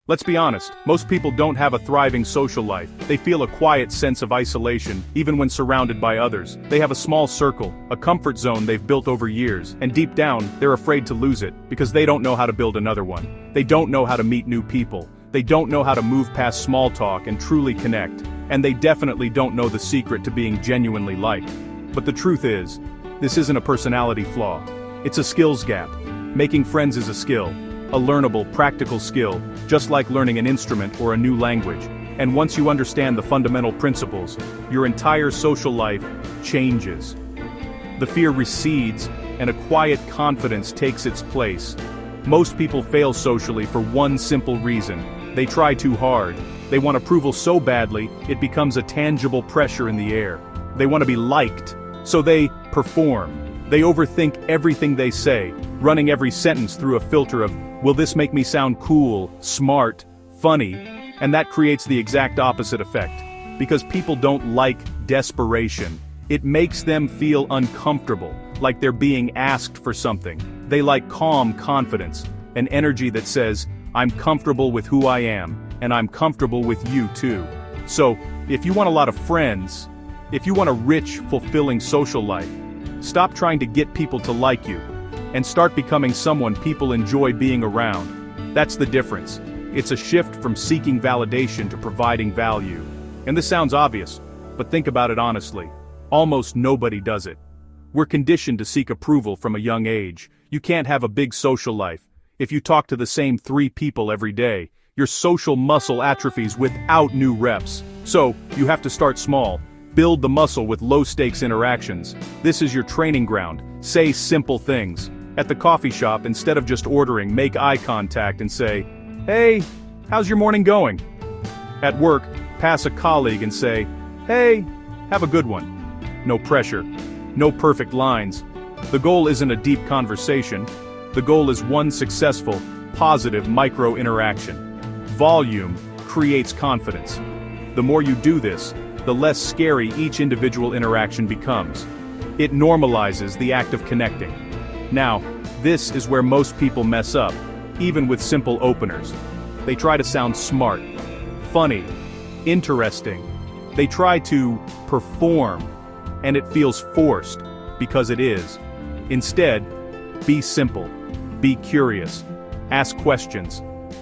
Let's be honest, most people don't have a thriving social life. They feel a quiet sense of isolation, even when surrounded by others. They have a small circle, a comfort zone they've built over years, and deep down, they're afraid to lose it, because they don't know how to build another one. They don't know how to meet new people. They don't know how to move past small talk and truly connect. And they definitely don't know the secret to being genuinely liked. But the truth is, this isn't a personality flaw. It's a skills gap. Making friends is a skill. A learnable, practical skill, just like learning an instrument or a new language. And once you understand the fundamental principles, your entire social life changes. The fear recedes, and a quiet confidence takes its place. Most people fail socially for one simple reason. They try too hard. They want approval so badly, it becomes a tangible pressure in the air. They want to be liked, so they perform. They overthink everything they say, running every sentence through a filter of, will this make me sound cool, smart, funny? And that creates the exact opposite effect. Because people don't like desperation. It makes them feel uncomfortable, like they're being asked for something. They like calm confidence, an energy that says, I'm comfortable with who I am, and I'm comfortable with you too. So, if you want a lot of friends, if you want a rich, fulfilling social life, stop trying to get people to like you, and start becoming someone people enjoy being around. That's the difference. It's a shift from seeking validation to providing value. And this sounds obvious, but think about it honestly. Almost nobody does it. We're conditioned to seek approval from a young age. You can't have a big social life if you talk to the same 3 people every day. Your social muscle atrophies without new reps. So, you have to start small. Build the muscle with low-stakes interactions. This is your training ground. Say simple things. At the coffee shop, instead of just ordering, make eye contact and say, hey, how's your morning going? At work, pass a colleague and say, hey, have a good one. No pressure. No perfect lines. The goal isn't a deep conversation. The goal is one successful, positive micro-interaction. Volume creates confidence. The more you do this, the less scary each individual interaction becomes. It normalizes the act of connecting. Now, this is where most people mess up, even with simple openers. They try to sound smart, funny, interesting. They try to perform, and it feels forced, because it is. Instead, be simple, be curious, ask questions,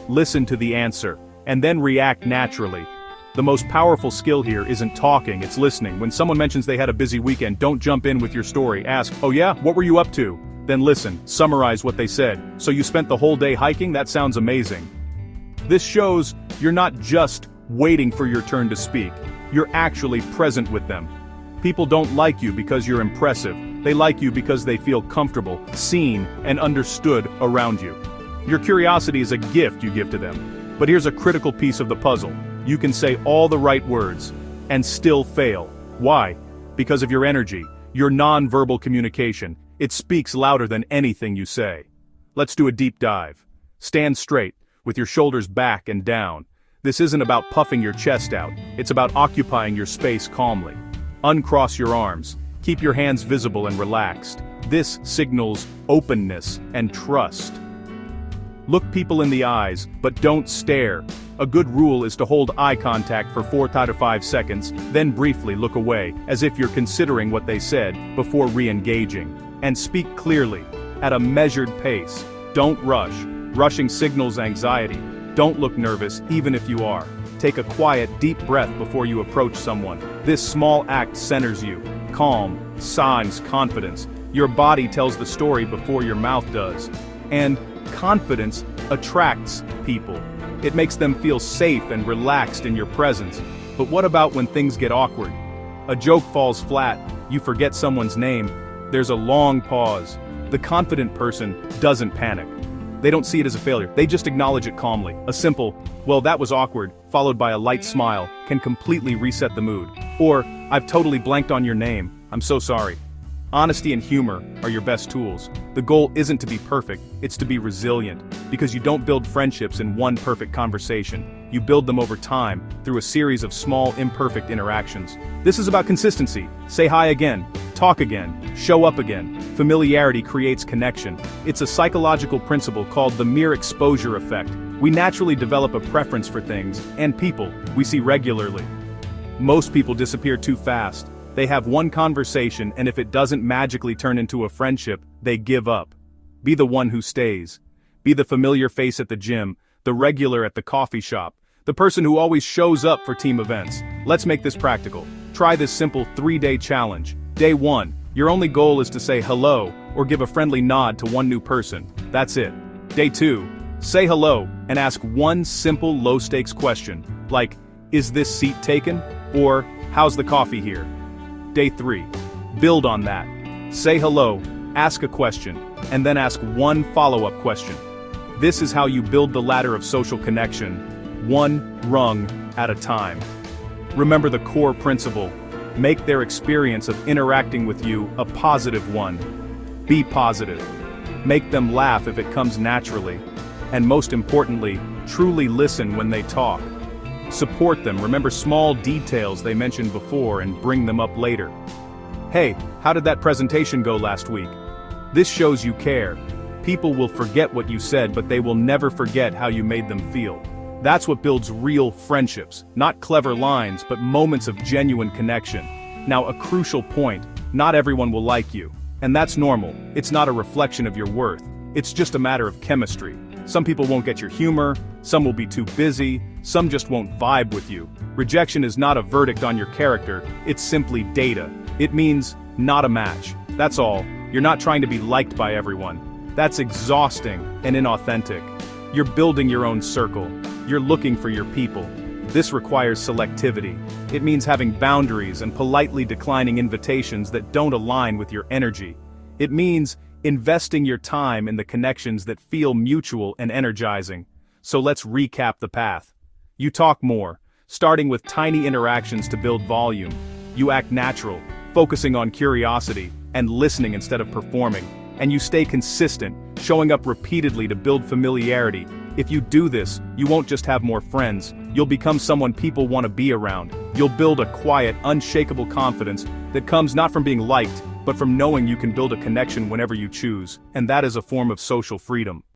listen to the answer, and then react naturally. The most powerful skill here isn't talking, it's listening. When someone mentions they had a busy weekend, don't jump in with your story. Ask, oh yeah, what were you up to? Then listen, summarize what they said. So you spent the whole day hiking? That sounds amazing. This shows you're not just waiting for your turn to speak. You're actually present with them. People don't like you because you're impressive. They like you because they feel comfortable, seen, and understood around you. Your curiosity is a gift you give to them. But here's a critical piece of the puzzle. You can say all the right words and still fail. Why? Because of your energy, your non-verbal communication. It speaks louder than anything you say. Let's do a deep dive. Stand straight, with your shoulders back and down. This isn't about puffing your chest out, it's about occupying your space calmly. Uncross your arms, keep your hands visible and relaxed. This signals openness and trust. Look people in the eyes, but don't stare. A good rule is to hold eye contact for 4 to 5 seconds, then briefly look away, as if you're considering what they said, before re-engaging. And speak clearly, at a measured pace. Don't rush. Rushing signals anxiety. Don't look nervous, even if you are. Take a quiet, deep breath before you approach someone. This small act centers you. Calm, signs confidence. Your body tells the story before your mouth does. And confidence attracts people. It makes them feel safe and relaxed in your presence. But what about when things get awkward? A joke falls flat, you forget someone's name, there's a long pause. The confident person doesn't panic. They don't see it as a failure, they just acknowledge it calmly. A simple, well that was awkward, followed by a light smile, can completely reset the mood. Or, I've totally blanked on your name, I'm so sorry. Honesty and humor are your best tools. The goal isn't to be perfect, it's to be resilient. Because you don't build friendships in one perfect conversation. You build them over time, through a series of small, imperfect interactions. This is about consistency. Say hi again. Talk again. Show up again. Familiarity creates connection. It's a psychological principle called the mere exposure effect. We naturally develop a preference for things and people we see regularly. Most people disappear too fast. They have one conversation, and if it doesn't magically turn into a friendship, they give up. Be the one who stays. Be the familiar face at the gym, the regular at the coffee shop, the person who always shows up for team events. Let's make this practical. Try this simple 3-day challenge. Day 1, your only goal is to say hello or give a friendly nod to one new person. That's it. Day 2, say hello and ask one simple low-stakes question, like, is this seat taken? Or, how's the coffee here? Day 3, build on that. Say hello, ask a question, and then ask one follow-up question. This is how you build the ladder of social connection, one rung at a time. Remember the core principle. Make their experience of interacting with you a positive one. Be positive. Make them laugh if it comes naturally. And most importantly, truly listen when they talk. Support them, remember small details they mentioned before and bring them up later. Hey, how did that presentation go last week? This shows you care. People will forget what you said, but they will never forget how you made them feel. That's what builds real friendships, not clever lines, but moments of genuine connection. Now, a crucial point, not everyone will like you. And that's normal. It's not a reflection of your worth. It's just a matter of chemistry. Some people won't get your humor, some will be too busy, some just won't vibe with you. Rejection is not a verdict on your character, it's simply data. It means, not a match. That's all. You're not trying to be liked by everyone. That's exhausting and inauthentic. You're building your own circle. You're looking for your people. This requires selectivity. It means having boundaries and politely declining invitations that don't align with your energy. It means investing your time in the connections that feel mutual and energizing. So let's recap the path. You talk more, starting with tiny interactions to build volume. You act natural, focusing on curiosity and listening instead of performing. And you stay consistent, showing up repeatedly to build familiarity. If you do this, you won't just have more friends, you'll become someone people want to be around. You'll build a quiet, unshakable confidence that comes not from being liked, but from knowing you can build a connection whenever you choose, and that is a form of social freedom.